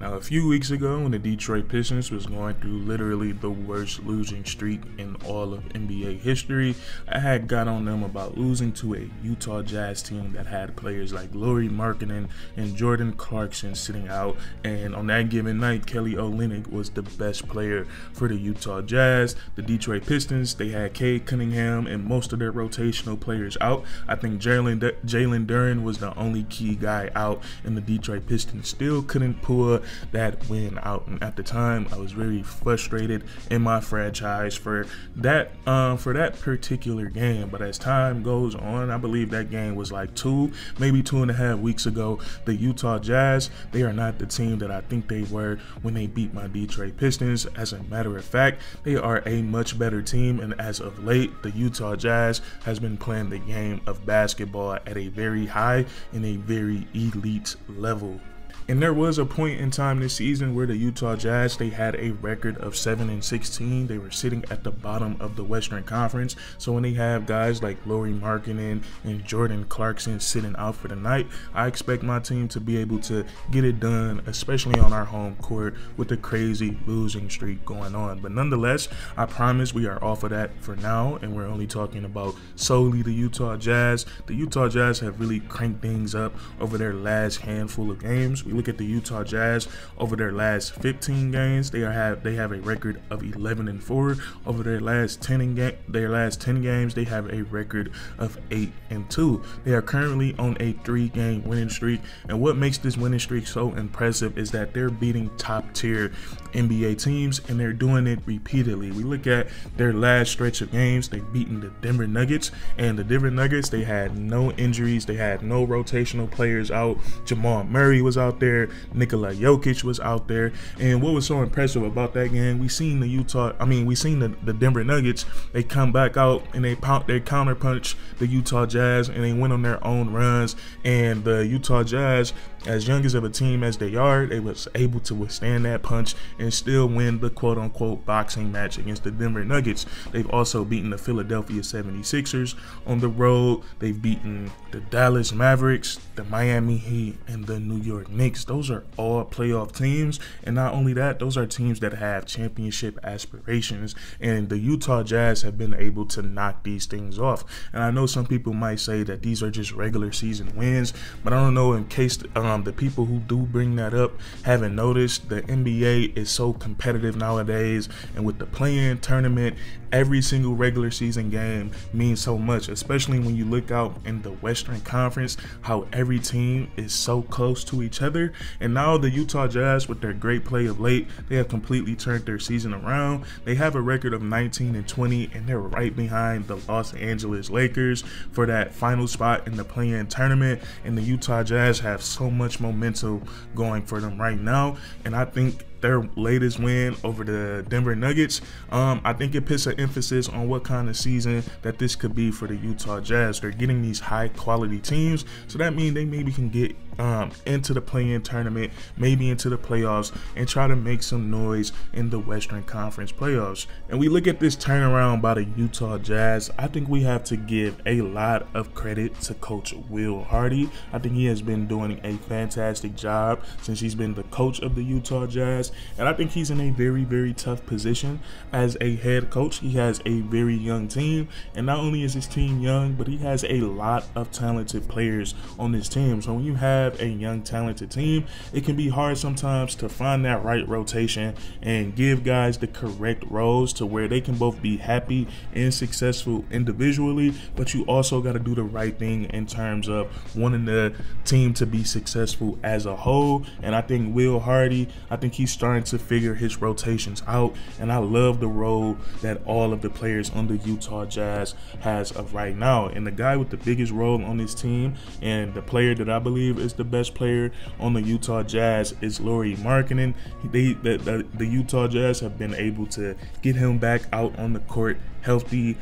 Now, a few weeks ago, when the Detroit Pistons was going through literally the worst losing streak in all of NBA history, I had got on them about losing to a Utah Jazz team that had players like Lauri Markkanen and Jordan Clarkson sitting out, and on that given night, Kelly Olynyk was the best player for the Utah Jazz. The Detroit Pistons, they had Cade Cunningham and most of their rotational players out. I think Jalen Duren was the only key guy out, and the Detroit Pistons still couldn't pull that win out. And at the time, I was very frustrated in my franchise for that particular game. But as time goes on, I believe that game was like maybe 2.5 weeks ago. The Utah Jazz, they are not the team that I think they were when they beat my Detroit Pistons. As a matter of fact, they are a much better team, and as of late, the Utah Jazz has been playing the game of basketball at a very high and a very elite level. And there was a point in time this season where the Utah Jazz, they had a record of 7-16. They were sitting at the bottom of the Western Conference. So when they have guys like Lauri Markkanen and Jordan Clarkson sitting out for the night, I expect my team to be able to get it done, especially on our home court with the crazy losing streak going on. But nonetheless, I promise we are off of that for now, and we're only talking about solely the Utah Jazz. The Utah Jazz have really cranked things up over their last handful of games. We look at the Utah Jazz over their last 15 games. They have a record of 11-4. Over their last 10 games, they have a record of 8-2. They are currently on a 3-game winning streak, and what makes this winning streak so impressive is that they're beating top-tier NBA teams, and they're doing it repeatedly. We look at their last stretch of games. They've beaten the Denver Nuggets, and the Denver Nuggets, they had no injuries. They had no rotational players out. Jamal Murray was out there. Nikola Jokic was out there. And what was so impressive about that game, we seen the Denver Nuggets, they come back out and they counterpunch the Utah Jazz, and they went on their own runs. And the Utah Jazz, as young as of a team as they are, they was able to withstand that punch and still win the quote-unquote boxing match against the Denver Nuggets. They've also beaten the Philadelphia 76ers on the road. They've beaten the Dallas Mavericks, the Miami Heat, and the New York Knicks. Those are all playoff teams, and not only that, those are teams that have championship aspirations, and the Utah Jazz have been able to knock these things off. And I know some people might say that these are just regular season wins, but I don't know, in case the people who do bring that up haven't noticed, the NBA is so competitive nowadays, and with the play-in tournament, every single regular season game means so much, especially when you look out in the Western Conference, how every team is so close to each other. And now the Utah Jazz, with their great play of late, they have completely turned their season around. They have a record of 19-20, and they're right behind the Los Angeles Lakers for that final spot in the play-in tournament. And the Utah Jazz have so much momentum going for them right now, and I think their latest win over the Denver Nuggets, I think it puts an emphasis on what kind of season that this could be for the Utah Jazz. They're getting these high quality teams, so that means they maybe can get into the play-in tournament, maybe into the playoffs, and try to make some noise in the Western Conference playoffs. And we look at this turnaround by the Utah Jazz, I think we have to give a lot of credit to Coach Will Hardy. I think he has been doing a fantastic job since he's been the coach of the Utah Jazz, and I think he's in a very, very tough position as a head coach. He has a very young team, and not only is his team young, but he has a lot of talented players on this team. So when you have a young talented team, it can be hard sometimes to find that right rotation and give guys the correct roles to where they can both be happy and successful individually, but you also got to do the right thing in terms of wanting the team to be successful as a whole. And I think Will Hardy, I think he's starting to figure his rotations out, and I love the role that all of the players on the Utah Jazz has of right now. And the guy with the biggest role on this team, and the player that I believe is the best player on the Utah Jazz, is Lauri Markkanen. The Utah Jazz have been able to get him back out on the court healthy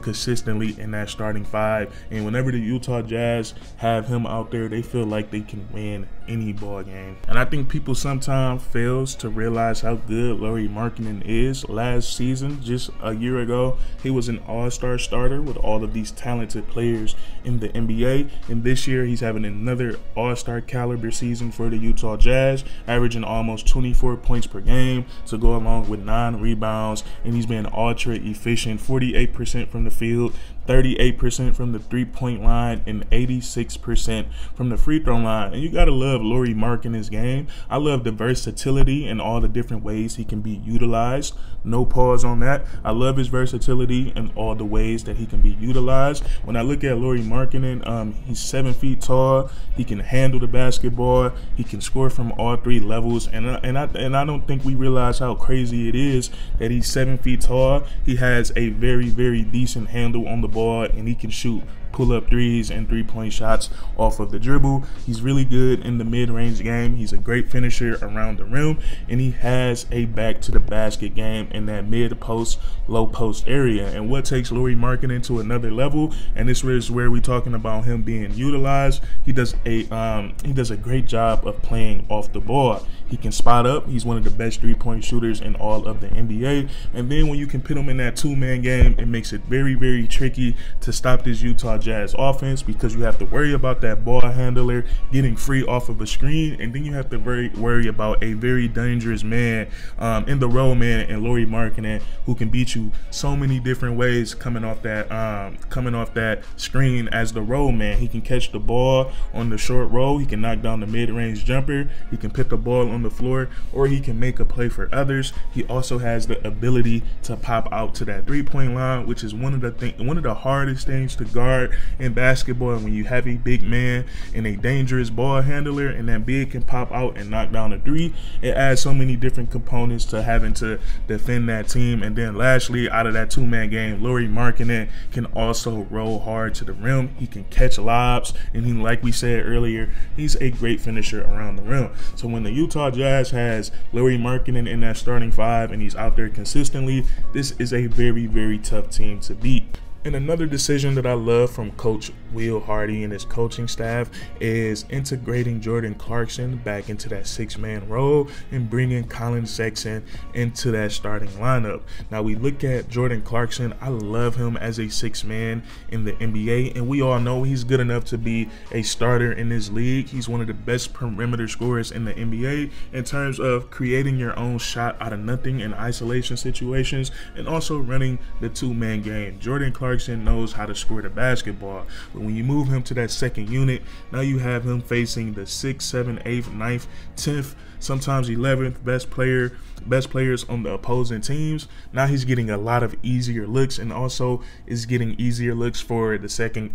consistently in that starting five, and whenever the Utah Jazz have him out there, they feel like they can win any ball game. And I think people sometimes fails to to realize how good Lauri Markkanen is. Last season, just a year ago, he was an all-star starter with all of these talented players in the NBA. And this year, he's having another all-star caliber season for the Utah Jazz, averaging almost 24 points per game to go along with 9 rebounds. And he's been ultra efficient, 48% from the field, 38% from the three-point line, and 86% from the free throw line. And you gotta love Lauri Markkanen's game. I love the versatility and all the different ways he can be utilized. No pause on that. I love his versatility and all the ways that he can be utilized. When I look at Lauri Markkanen, he's 7 feet tall. He can handle the basketball. He can score from all 3 levels. And I don't think we realize how crazy it is that he's 7 feet tall. He has a very, very decent handle on the ball, and he can shoot pull-up threes and three-point shots off of the dribble. He's really good in the mid-range game. He's a great finisher around the rim, and he has a back-to-the-basket game in that mid-post, low-post area. And what takes Lauri Markkanen to another level, and this is where we're talking about him being utilized, he does a great job of playing off the ball. He can spot up. He's one of the best three-point shooters in all of the NBA. And then when you can put him in that two-man game, it makes it very, very tricky to stop this Utah Jazz offense, because you have to worry about that ball handler getting free off of a screen, and then you have to worry about a very dangerous man in the roll man and Lauri Markkanen, who can beat you so many different ways coming off that screen as the roll man. He can catch the ball on the short roll. He can knock down the mid-range jumper. He can put the ball on the floor, or he can make a play for others. He also has the ability to pop out to that three-point line, which is one of the hardest things to guard in basketball. When you have a big man and a dangerous ball handler, and that big can pop out and knock down a three, it adds so many different components to having to defend that team. And then lastly, out of that two-man game, Lauri Markkanen can also roll hard to the rim. He can catch lobs, and he, like we said earlier, he's a great finisher around the rim. So when the Utah Jazz has Lauri Markkanen in that starting 5 and he's out there consistently, this is a very, very tough team to beat. And another decision that I love from Coach Will Hardy and his coaching staff is integrating Jordan Clarkson back into that 6-man role and bringing Collin Sexton into that starting lineup. Now, we look at Jordan Clarkson. I love him as a 6-man in the NBA, and we all know he's good enough to be a starter in this league. He's one of the best perimeter scorers in the NBA in terms of creating your own shot out of nothing in isolation situations, and also running the 2-man game. Jordan Clarkson knows how to score the basketball. But when you move him to that second unit, now you have him facing the 6th, 7th, 8th, 9th, 10th, sometimes 11th best players on the opposing teams. Now he's getting a lot of easier looks, and also is getting easier looks for the second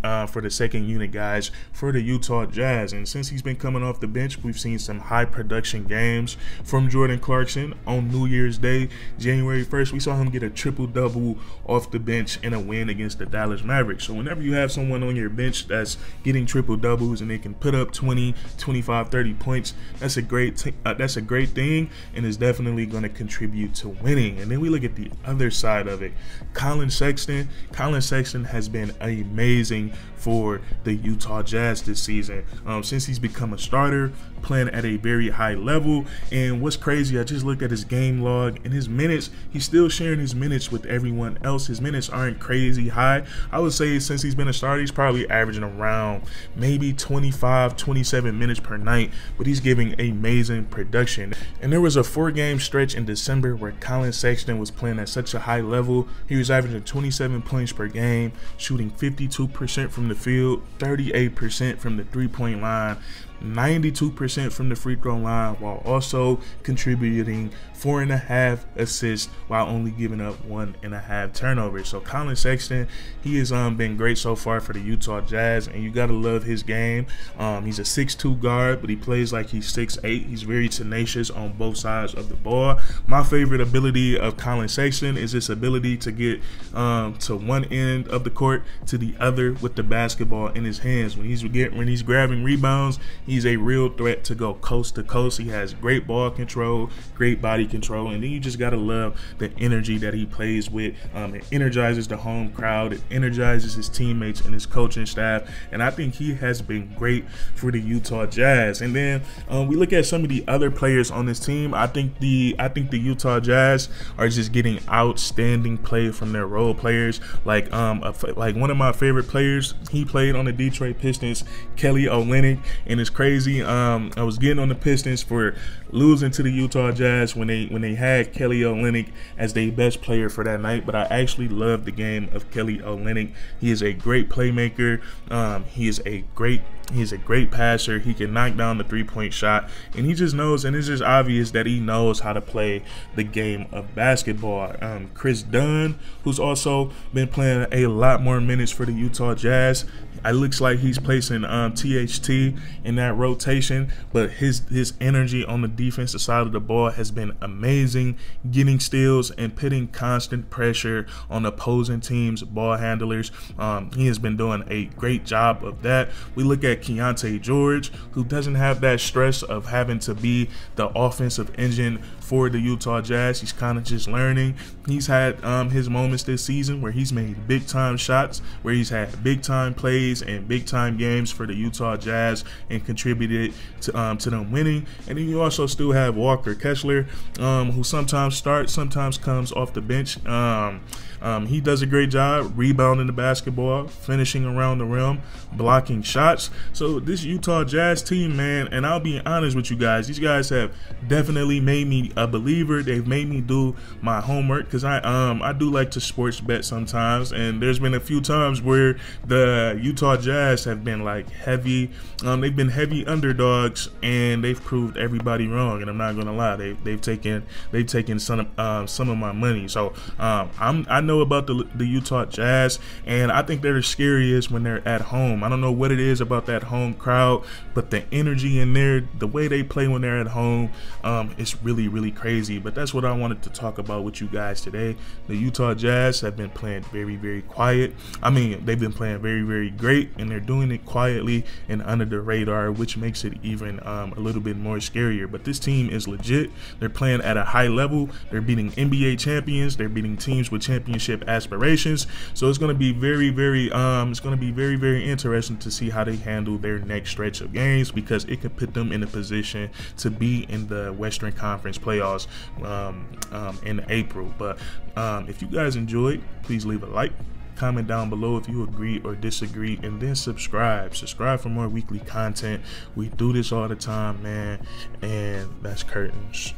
unit guys for the Utah Jazz. And since he's been coming off the bench, we've seen some high production games from Jordan Clarkson. On New Year's Day, January 1st, we saw him get a triple-double off the bench in a win against the Dallas Mavericks. So whenever you have someone on your bench that's getting triple-doubles and they can put up 20, 25, 30 points, that's a great thing, and is definitely going to contribute to winning. And then we look at the other side of it. Collin Sexton has been amazing for the Utah Jazz this season, since he's become a starter, playing at a very high level. And what's crazy, I just looked at his game log and his minutes. He's still sharing his minutes with everyone else. His minutes aren't crazy high. I would say since he's been a starter, he's probably averaging around maybe 25, 27 minutes per night, but he's giving amazing production. And there was a 4-game stretch in December where Collin Sexton was playing at such a high level. He was averaging 27 points per game, shooting 52% from the field, 38% from the three-point line, 92% from the free throw line, while also contributing 4.5 assists while only giving up 1.5 turnovers. So Collin Sexton, he has been great so far for the Utah Jazz, and you gotta love his game. He's a 6'2" guard, but he plays like he's 6'8". He's very tenacious on both sides of the ball. My favorite ability of Collin Sexton is his ability to get to one end of the court to the other with the basketball in his hands. When he's grabbing rebounds, he He's a real threat to go coast to coast. He has great ball control, great body control, and then you just gotta love the energy that he plays with. It energizes the home crowd, it energizes his teammates and his coaching staff, and I think he has been great for the Utah Jazz. And then we look at some of the other players on this team. I think the Utah Jazz are just getting outstanding play from their role players. Like one of my favorite players, he played on the Detroit Pistons, Kelly Olynyk, and it's crazy. I was getting on the Pistons for losing to the Utah Jazz when they had Kelly Olynyk as their best player for that night, but I actually love the game of Kelly Olynyk. He is a great playmaker. He is a great passer. He can knock down the three-point shot, and he just knows, and it's just obvious that he knows how to play the game of basketball. Chris Dunn, who's also been playing a lot more minutes for the Utah Jazz, it looks like he's placing THT in that rotation, but his energy on the defensive side of the ball has been amazing, getting steals and putting constant pressure on opposing teams' ball handlers. He has been doing a great job of that. We look at Keontae George, who doesn't have that stress of having to be the offensive engine for the Utah Jazz. He's kind of just learning. He's had his moments this season where he's made big time shots, where he's had big time plays and big time games for the Utah Jazz and contributed to them winning. And then you also still have Walker Kessler, who sometimes starts, sometimes comes off the bench. He does a great job rebounding the basketball, finishing around the rim, blocking shots. So this Utah Jazz team, man, and I'll be honest with you guys, these guys have definitely made me a believer. They've made me do my homework, because I do like to sports bet sometimes, and there's been a few times where the Utah Jazz have been like heavy. They've been heavy underdogs, and they've proved everybody wrong. And I'm not gonna lie, they've taken some of my money. So I know about the Utah Jazz, and I think they're the scariest when they're at home. I don't know what it is about that home crowd, but the energy in there, the way they play when they're at home, it's really, really crazy. But that's what I wanted to talk about with you guys today. The Utah Jazz have been playing very, very quiet. I mean, they've been playing very, very great, and they're doing it quietly and under the radar, which makes it even a little bit more scarier. But this team is legit. They're playing at a high level. They're beating NBA champions. They're beating teams with championship aspirations. So it's going to be very, very very interesting to see how they handle their next stretch of games, because it could put them in a position to be in the Western Conference playoffs in April. But if you guys enjoyed, please leave a like, comment down below if you agree or disagree, and then subscribe for more weekly content. We do this all the time, man, and that's curtains.